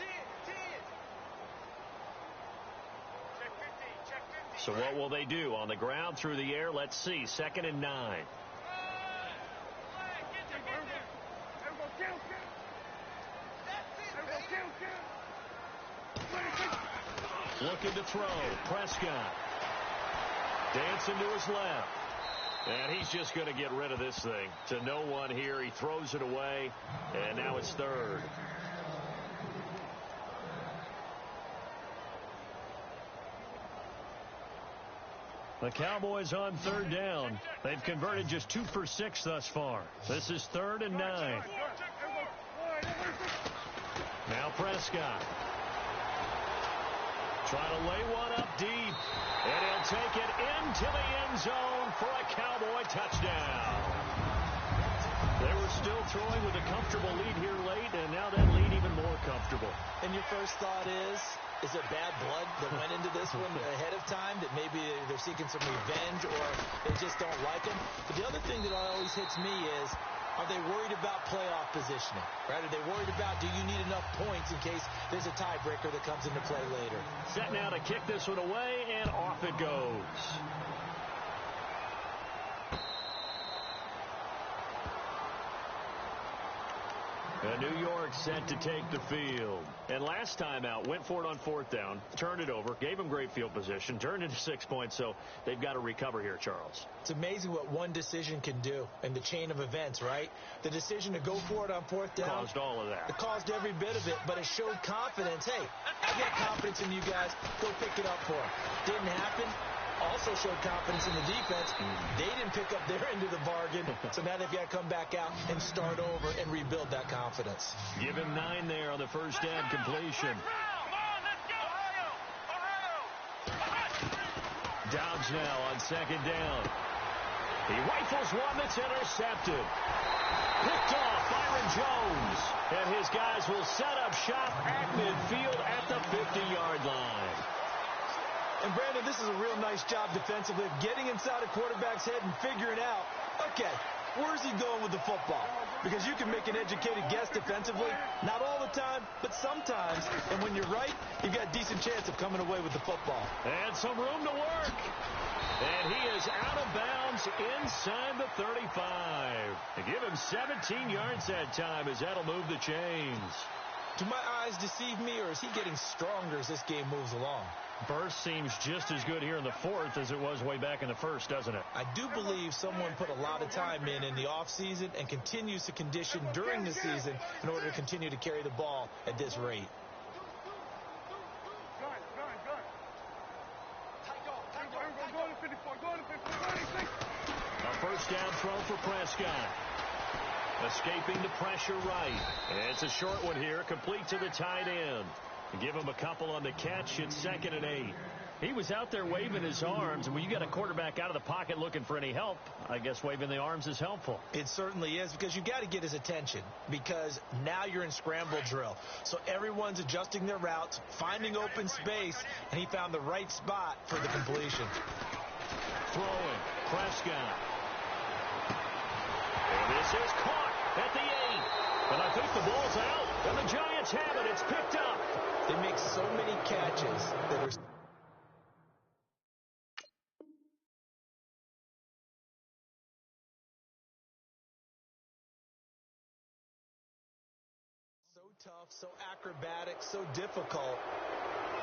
Speaker 2: So what will they do? On the ground, through the air, let's see. 2nd and 9. Looking to throw. Prescott. Dancing to his left. And he's just going to get rid of this thing. To no one here. He throws it away. And now it's 3rd. The Cowboys on 3rd down. They've converted just 2 for 6 thus far. This is 3rd and 9. Now Prescott. Trying to lay one up deep. And he'll take it into the end zone for a Cowboy touchdown. They were still throwing with a comfortable lead here late, and now that lead even more comfortable.
Speaker 3: And your first thought is it bad blood that went into this one ahead of time, that maybe they're seeking some revenge or they just don't like him? But the other thing that always hits me is, are they worried about playoff positioning? Right? Are they worried about, do you need enough points in case there's a tiebreaker that comes into play later?
Speaker 2: Set now to kick this one away, and off it goes. And New York set to take the field. And last time out, went for it on 4th down, turned it over, gave them great field position, turned into 6 points, so they've got to recover here, Charles.
Speaker 3: It's amazing what one decision can do in the chain of events, right? The decision to go for it on 4th down.
Speaker 2: Caused all of that.
Speaker 3: It caused every bit of it, but it showed confidence. Hey, I've got confidence in you guys. Go pick it up for them. Didn't happen. Also showed confidence in the defense. They didn't pick up their end of the bargain, so now they've got to come back out and start over and rebuild that confidence.
Speaker 2: Give him 9 there on the first down completion. Dobbs now on 2nd down. He rifles one that's intercepted. Picked off Byron Jones. And his guys will set up shop at midfield at the 50-yard line.
Speaker 3: And, Brandon, this is a real nice job defensively of getting inside a quarterback's head and figuring out, Okay, where's he going with the football? Because you can make an educated guess defensively, not all the time, but sometimes. And when you're right, you've got a decent chance of coming away with the football.
Speaker 2: And some room to work. And he is out of bounds inside the 35. They give him 17 yards that time as that'll move the chains.
Speaker 3: Do my eyes deceive me, or is he getting stronger as this game moves along?
Speaker 2: Burst seems just as good here in the fourth as it was way back in the first, doesn't it?
Speaker 3: I do believe someone put a lot of time in the offseason and continues to condition during the season in order to continue to carry the ball at this rate.
Speaker 2: A first down throw for Prescott. Escaping the pressure right. It's a short one here, complete to the tight end. Give him a couple on the catch. It's 2nd and 8. He was out there waving his arms, and when you got a quarterback out of the pocket looking for any help, I guess waving the arms is helpful.
Speaker 3: It certainly is, because you got to get his attention, because now you're in scramble drill. So everyone's adjusting their routes, finding open space, and he found the right spot for the completion.
Speaker 2: Throwing, Prescott. And this is caught at the 8. And I think the ball's out, and the Giants have it. It's picked up.
Speaker 3: They make so many catches that are so tough, so acrobatic, so difficult,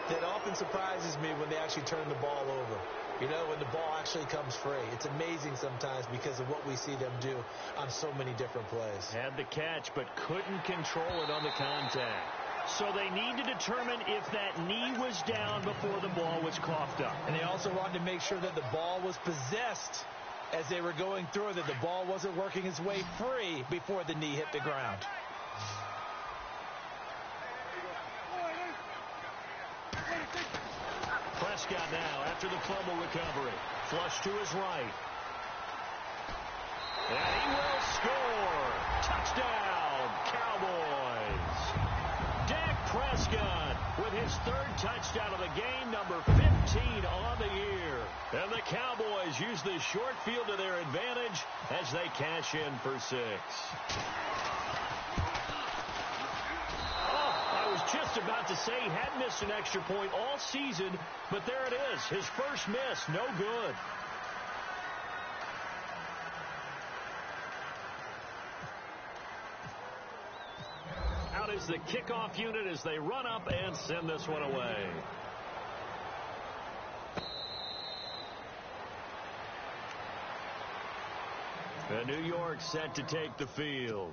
Speaker 3: that often surprises me when they actually turn the ball over. You know, when the ball actually comes free. It's amazing sometimes because of what we see them do on so many different plays.
Speaker 2: Had the catch, but couldn't control it on the contact. So they need to determine if that knee was down before the ball was coughed up.
Speaker 3: And they also wanted to make sure that the ball was possessed as they were going through, that the ball wasn't working its way free before the knee hit the ground.
Speaker 2: Prescott now after the fumble recovery. Flush to his right. And he will score. Touchdown, Cowboys. Dak Prescott with his 3rd touchdown of the game, number 15 on the year. And the Cowboys use the short field to their advantage as they cash in for 6. I was just about to say he had missed an extra point all season, but there it is. His first miss, no good. Out is the kickoff unit as they run up and send this one away. And New York set to take the field.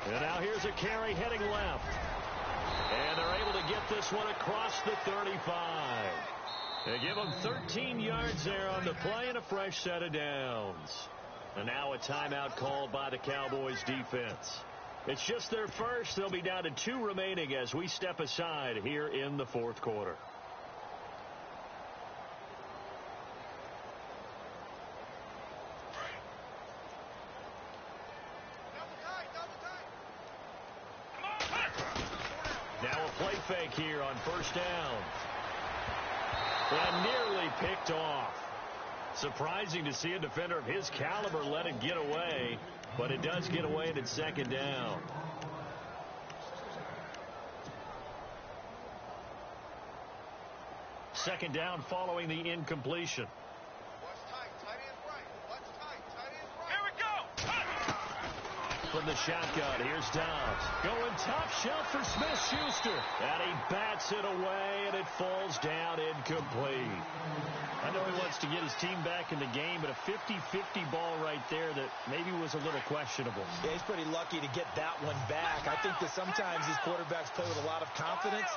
Speaker 2: And now here's a carry heading left. And they're able to get this one across the 35. They give them 13 yards there on the play and a fresh set of downs. And now a timeout called by the Cowboys defense. It's just their first. They'll be down to 2 remaining as we step aside here in the 4th quarter. Now a play fake here on first down. And nearly picked off. Surprising to see a defender of his caliber let it get away, but it does get away and it's 2nd down. Second down following the incompletion. From the shotgun, here's Dobbs. Going top shelf for Smith-Schuster. And he bats it away, and it falls down incomplete. I know he wants to get his team back in the game, but a 50-50 ball right there that maybe was a little questionable.
Speaker 3: Yeah, he's pretty lucky to get that one back. I think that sometimes these quarterbacks play with a lot of confidence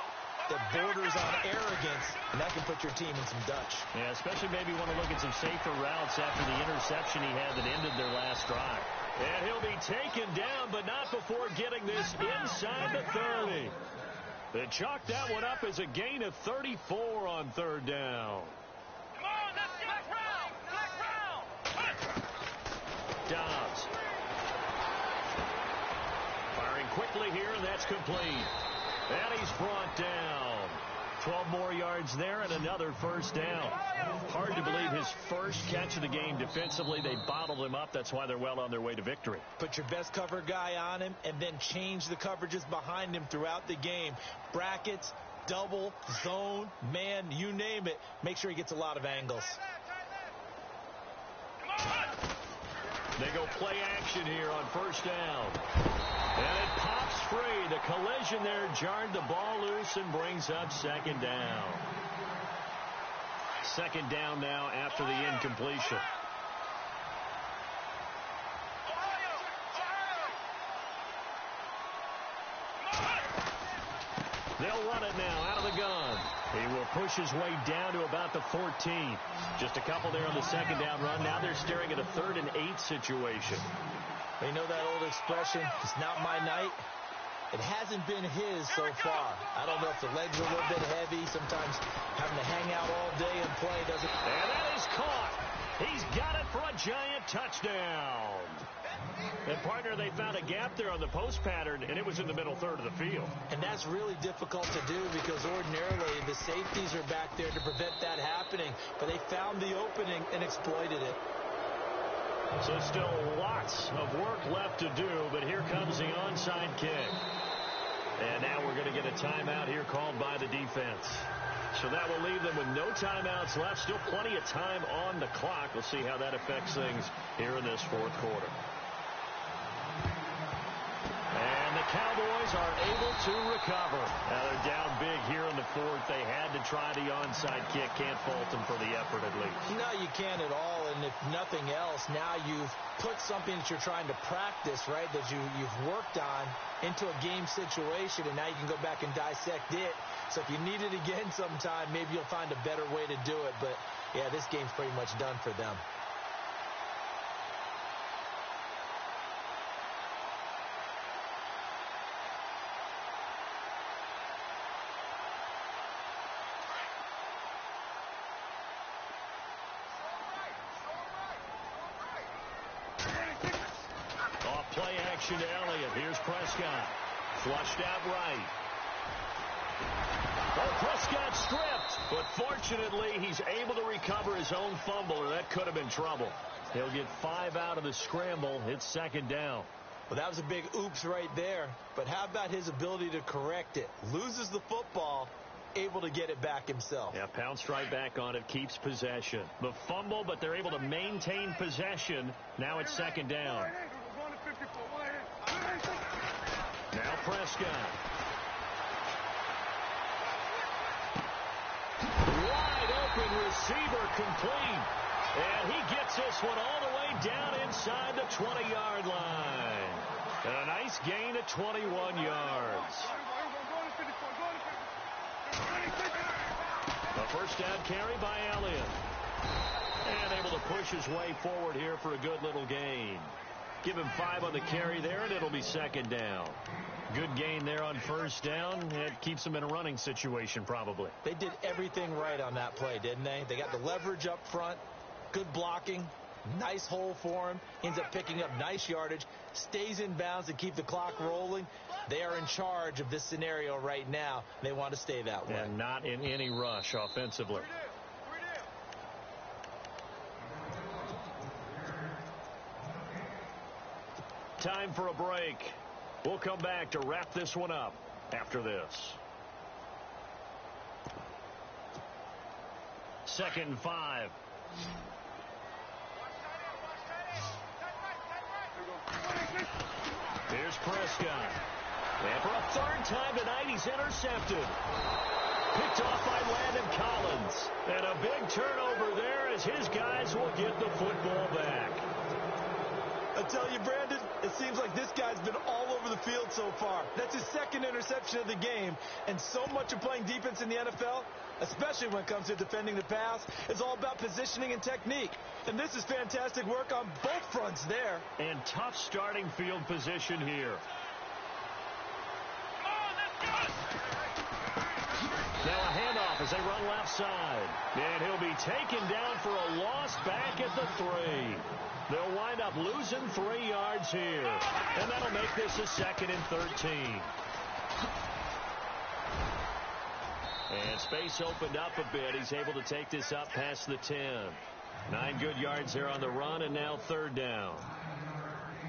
Speaker 3: that borders on arrogance, and that can put your team in some Dutch.
Speaker 2: Yeah, especially maybe want to look at some safer routes after the interception he had that ended their last drive. And he'll be taken down, but not before getting this inside the 30. They chalk that one up as a gain of 34 on third down.
Speaker 4: Come on, let's get flex round.
Speaker 2: Dobbs. Firing quickly here, and that's complete. And he's brought down. 12 more yards there and another first down. Hard to believe his first catch of the game defensively. They bottled him up. That's why they're well on their way to victory.
Speaker 3: Put your best cover guy on him and then change the coverages behind him throughout the game. Brackets, double, zone, man, you name it. Make sure he gets a lot of angles.
Speaker 2: They go play action here on first down. And it pops free. The collision there jarred the ball loose and brings up second down. Second down now after the incompletion. They'll run it now out of the gun. He will push his way down to about the 14. Just a couple there on the second down run. Now they're staring at a 3rd and 8 situation.
Speaker 3: You know that old expression, it's not my night? It hasn't been his so far. I don't know if the legs are a little bit heavy. Sometimes having to hang out all day and play doesn't...
Speaker 2: And that is caught. He's got it for a giant touchdown. And, partner, they found a gap there on the post pattern, and it was in the middle third of the field.
Speaker 3: And that's really difficult to do because ordinarily the safeties are back there to prevent that happening. But they found the opening and exploited it.
Speaker 2: So still lots of work left to do, but here comes the onside kick. And now we're going to get a timeout here called by the defense. So that will leave them with no timeouts left. Still plenty of time on the clock. We'll see how that affects things here in this fourth quarter. And the Cowboys are able to recover. Now they're down big here in the fourth. They had to try the onside kick. Can't fault them for the effort at least.
Speaker 3: No, you can't at all. And if nothing else, now you've put something that you're trying to practice, right, that you've worked on into a game situation, and now you can go back and dissect it. So if you need it again sometime, maybe you'll find a better way to do it. But, yeah, this game's pretty much done for them.
Speaker 2: Play action to Elliott. Here's Prescott. Flushed out right. Oh, Prescott stripped. But fortunately, he's able to recover his own fumble, or that could have been trouble. He'll get 5 out of the scramble. It's second down.
Speaker 3: Well, that was a big oops right there. But how about his ability to correct it? Loses the football, able to get it back himself.
Speaker 2: Yeah, pounced right back on it, keeps possession. The fumble, but they're able to maintain possession. Now it's second down. Now Prescott. Wide open receiver complete. And he gets this one all the way down inside the 20-yard line. And a nice gain of 21 yards. A first down carry by Elliott. And able to push his way forward here for a good little gain. Give him 5 on the carry there, and it'll be second down. Good gain there on first down. It keeps them in a running situation, probably.
Speaker 3: They did everything right on that play, didn't they? They got the leverage up front, good blocking, nice hole for him, ends up picking up nice yardage, stays in bounds to keep the clock rolling. They are in charge of this scenario right now. They want to stay that way.
Speaker 2: And not in any rush offensively. Time for a break. We'll come back to wrap this one up after this. 2nd and 5. Here's Prescott. And for a 3rd time tonight, he's intercepted. Picked off by Landon Collins. And a big turnover there as his guys will get the football back.
Speaker 3: A tell you, Brandon, it seems like this guy's been all over the field so far. That's his second interception of the game, and so much of playing defense in the NFL, especially when it comes to defending the pass, is all about positioning and technique. And this is fantastic work on both fronts there.
Speaker 2: And tough starting field position here. Now a handoff as they run left side. And he'll be taken down for a loss back at the 3. They'll wind up losing 3 yards here. And that'll make this a 2nd and 13. And space opened up a bit. He's able to take this up past the 10. 9 good yards there on the run, and now 3rd down.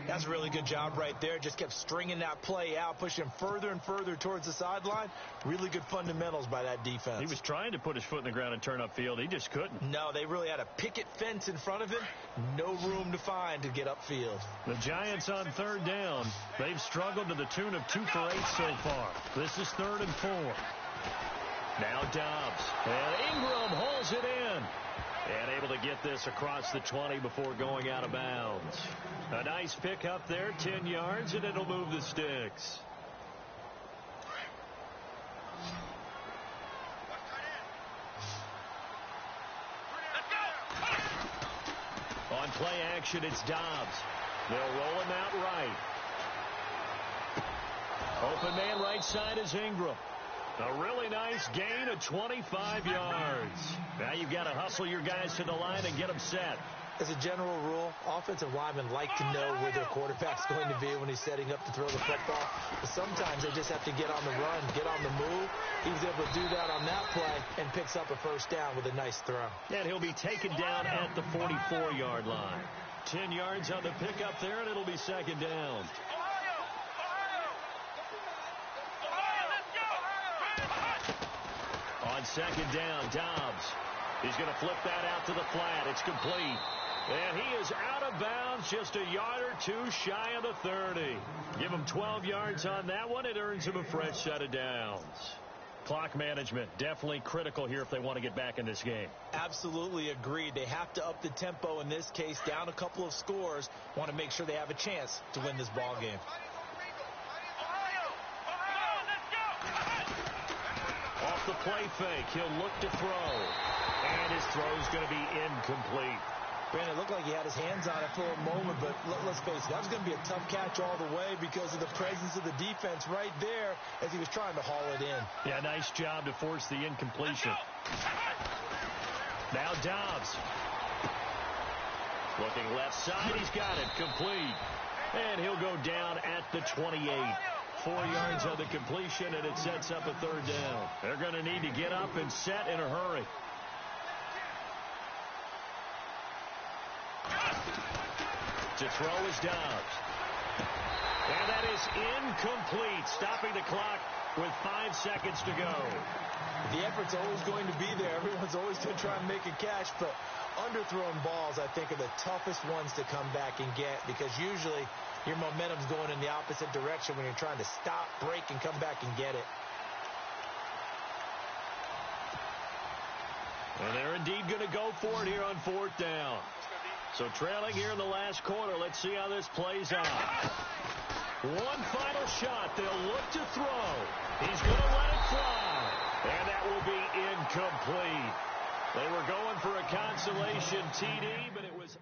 Speaker 3: That's a really good job right there. Just kept stringing that play out, pushing further and further towards the sideline. Really good fundamentals by that defense.
Speaker 2: He was trying to put his foot in the ground and turn upfield. He just couldn't.
Speaker 3: No, they really had a picket fence in front of him. No room to find to get upfield.
Speaker 2: The Giants on 3rd down. They've struggled to the tune of 2 for 8 so far. This is 3rd and 4. Now Dobbs. And Ingram holds it in. And able to get this across the 20 before going out of bounds. A nice pick up there, 10 yards, and it'll move the sticks. On play action, it's Dobbs. They'll roll him out right. Open man right side is Ingram. A really nice gain of 25 yards. Now you've got to hustle your guys to the line and get them set.
Speaker 3: As a general rule, offensive linemen like to know where their quarterback's going to be when he's setting up to throw the football. But sometimes they just have to get on the run, get on the move. He was able to do that on that play and picks up a 1st down with a nice throw.
Speaker 2: And he'll be taken down at the 44-yard line. 10 yards on the pickup there, and it'll be 2nd down. On 2nd down, Dobbs. He's going to flip that out to the flat. It's complete. And he is out of bounds, just a yard or 2 shy of the 30. Give him 12 yards on that one. It earns him a fresh set of downs. Clock management, definitely critical here if they want to get back in this game.
Speaker 3: Absolutely agreed. They have to up the tempo in this case, down a couple of scores. Want to make sure they have a chance to win this ball game.
Speaker 2: Off the play fake, he'll look to throw. And his throw is going to be incomplete.
Speaker 3: Brandon, it looked like he had his hands on it for a moment, but let's face it, that was going to be a tough catch all the way because of the presence of the defense right there as he was trying to haul it in.
Speaker 2: Yeah, nice job to force the incompletion. Now Dobbs. Looking left side, he's got it, complete. And he'll go down at the 28. 4 yards on the completion, and it sets up a 3rd down. They're going to need to get up and set in a hurry. To throw is Dobbs. And that is incomplete, stopping the clock with 5 seconds to go.
Speaker 3: The effort's always going to be there. Everyone's always going to try and make a catch, but underthrown balls, I think, are the toughest ones to come back and get because usually your momentum's going in the opposite direction when you're trying to stop, break, and come back and get it.
Speaker 2: And they're indeed going to go for it here on 4th down. So trailing here in the last quarter. Let's see how this plays out. One final shot. They'll look to throw. He's going to let it fly. And that will be incomplete. They were going for a consolation TD, but it was...